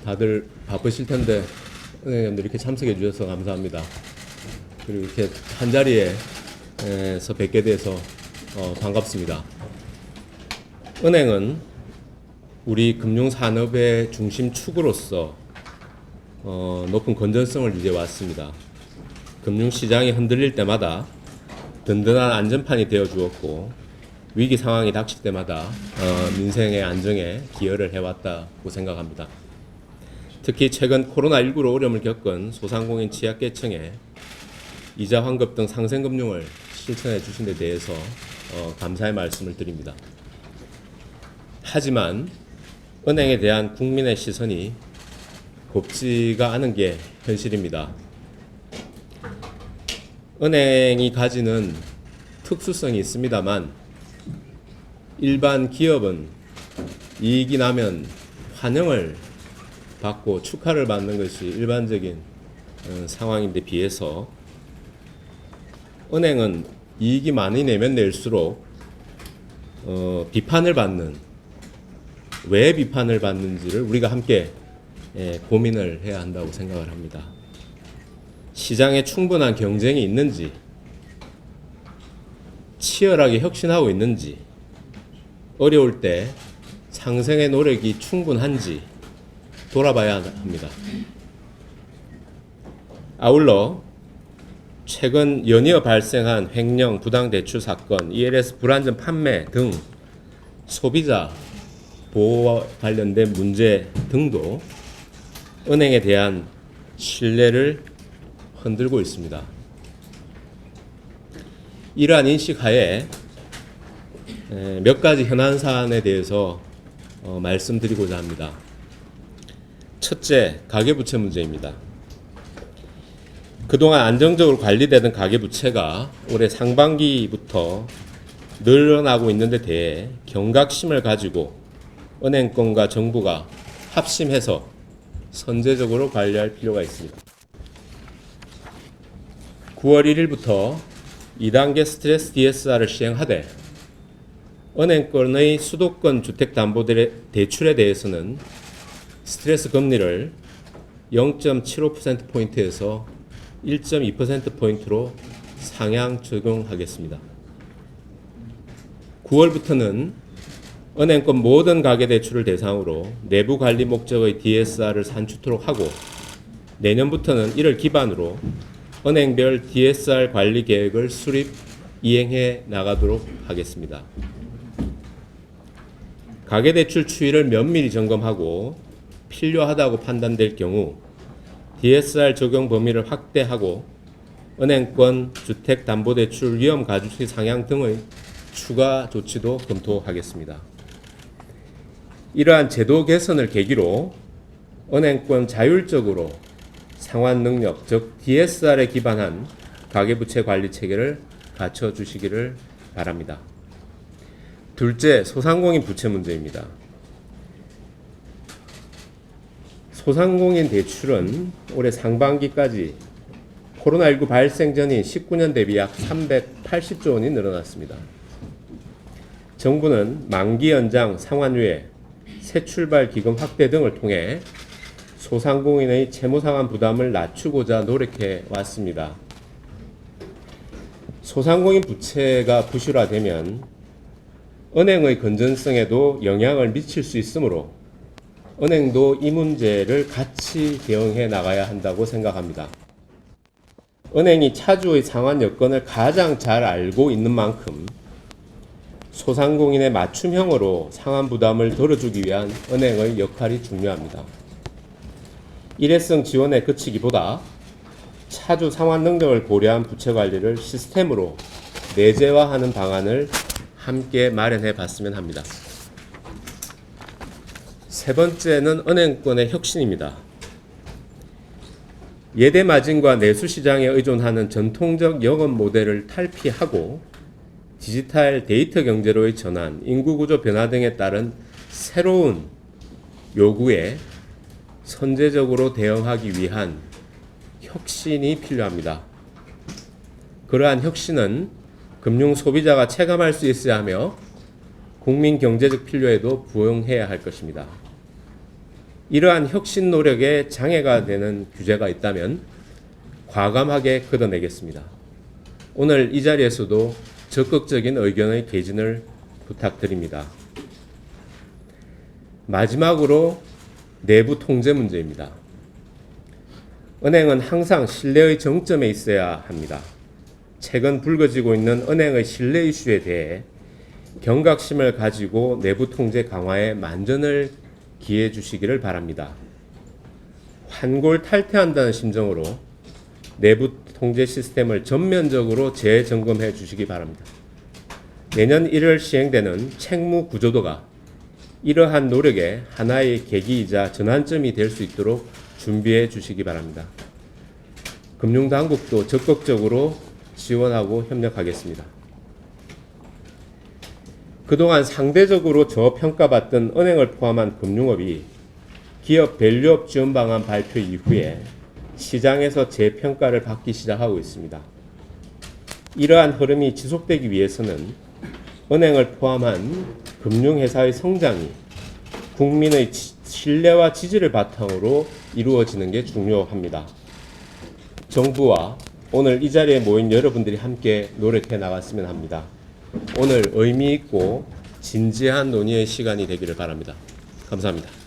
다들 바쁘실 텐데 은행님들 이렇게 참석해 주셔서 감사합니다. 그리고 이렇게 한 자리에서 뵙게 돼서 반갑습니다. 은행은 우리 금융산업의 중심축으로서 높은 건전성을 유지해 왔습니다. 금융시장이 흔들릴 때마다 든든한 안전판이 되어 주었고 위기 상황이 닥칠 때마다 민생의 안정에 기여를 해왔다고 생각합니다. 특히 최근 코로나19로 어려움을 겪은 소상공인 취약계층에 이자 환급 등 상생금융을 실천해 주신 데 대해서 감사의 말씀을 드립니다. 하지만 은행에 대한 국민의 시선이 곱지가 않은 게 현실입니다. 은행이 가지는 특수성이 있습니다만 일반 기업은 이익이 나면 환영을 받고 축하를 받는 것이 일반적인 상황인데 비해서 은행은 이익이 많이 내면 낼수록 비판을 받는, 왜 비판을 받는지를 우리가 함께 고민을 해야 한다고 생각을 합니다. 시장에 충분한 경쟁이 있는지, 치열하게 혁신하고 있는지, 어려울 때 상생의 노력이 충분한지 돌아봐야 합니다. 아울러 최근 연이어 발생한 횡령, 부당대출 사건, ELS 불안전 판매 등 소비자 보호와 관련된 문제 등도 은행에 대한 신뢰를 흔들고 있습니다. 이러한 인식하에 몇 가지 현안 사안에 대해서 말씀드리고자 합니다. 첫째, 가계부채 문제입니다. 그동안 안정적으로 관리되던 가계부채가 올해 상반기부터 늘어나고 있는 데 대해 경각심을 가지고 은행권과 정부가 합심해서 선제적으로 관리할 필요가 있습니다. 9월 1일부터 2단계 스트레스 DSR을 시행하되 은행권의 수도권 주택담보대출에 대해서는 스트레스 금리를 0.75%포인트에서 1.2%포인트로 상향 적용하겠습니다. 9월부터는 은행권 모든 가계대출을 대상으로 내부 관리 목적의 DSR을 산출토록 하고 내년부터는 이를 기반으로 은행별 DSR 관리 계획을 수립, 이행해 나가도록 하겠습니다. 가계대출 추이를 면밀히 점검하고 필요하다고 판단될 경우 DSR 적용 범위를 확대하고 은행권 주택담보대출 위험 가중치 상향 등의 추가 조치도 검토하겠습니다. 이러한 제도 개선을 계기로 은행권 자율적으로 상환 능력, 즉 DSR에 기반한 가계부채 관리 체계를 갖춰주시기를 바랍니다. 둘째, 소상공인 부채 문제입니다. 소상공인 대출은 올해 상반기까지 코로나19 발생 전인 19년 대비 약 380조 원이 늘어났습니다. 정부는 만기 연장, 상환유예, 새 출발 기금 확대 등을 통해 소상공인의 채무상환 부담을 낮추고자 노력해 왔습니다. 소상공인 부채가 부실화되면 은행의 건전성에도 영향을 미칠 수 있으므로 은행도 이 문제를 같이 대응해 나가야 한다고 생각합니다. 은행이 차주의 상환 여건을 가장 잘 알고 있는 만큼 소상공인의 맞춤형으로 상환 부담을 덜어주기 위한 은행의 역할이 중요합니다. 일회성 지원에 그치기보다 차주 상환 능력을 고려한 부채 관리를 시스템으로 내재화하는 방안을 함께 마련해 봤으면 합니다. 세 번째는 은행권의 혁신입니다. 예대 마진과 내수 시장에 의존하는 전통적 영업 모델을 탈피하고 디지털 데이터 경제로의 전환, 인구 구조 변화 등에 따른 새로운 요구에 선제적으로 대응하기 위한 혁신이 필요합니다. 그러한 혁신은 금융 소비자가 체감할 수 있어야 하며 국민 경제적 필요에도 부응해야 할 것입니다. 이러한 혁신 노력에 장애가 되는 규제가 있다면 과감하게 걷어내겠습니다. 오늘 이 자리에서도 적극적인 의견의 개진을 부탁드립니다. 마지막으로 내부 통제 문제입니다. 은행은 항상 신뢰의 정점에 있어야 합니다. 최근 불거지고 있는 은행의 신뢰 이슈에 대해 경각심을 가지고 내부 통제 강화에 만전을 기해 주시기를 바랍니다. 환골 탈퇴한다는 심정으로 내부 통제 시스템을 전면적으로 재점검해 주시기 바랍니다. 내년 1월 시행되는 책무 구조도가 이러한 노력의 하나의 계기이자 전환점이 될 수 있도록 준비해 주시기 바랍니다. 금융당국도 적극적으로 지원하고 협력하겠습니다. 그동안 상대적으로 저평가받던 은행을 포함한 금융업이 기업 밸류업 지원 방안 발표 이후에 시장에서 재평가를 받기 시작하고 있습니다. 이러한 흐름이 지속되기 위해서는 은행을 포함한 금융회사의 성장이 국민의 신뢰와 지지를 바탕으로 이루어지는 게 중요합니다. 정부와 오늘 이 자리에 모인 여러분들이 함께 노력해 나갔으면 합니다. 오늘 의미 있고 진지한 논의의 시간이 되기를 바랍니다. 감사합니다.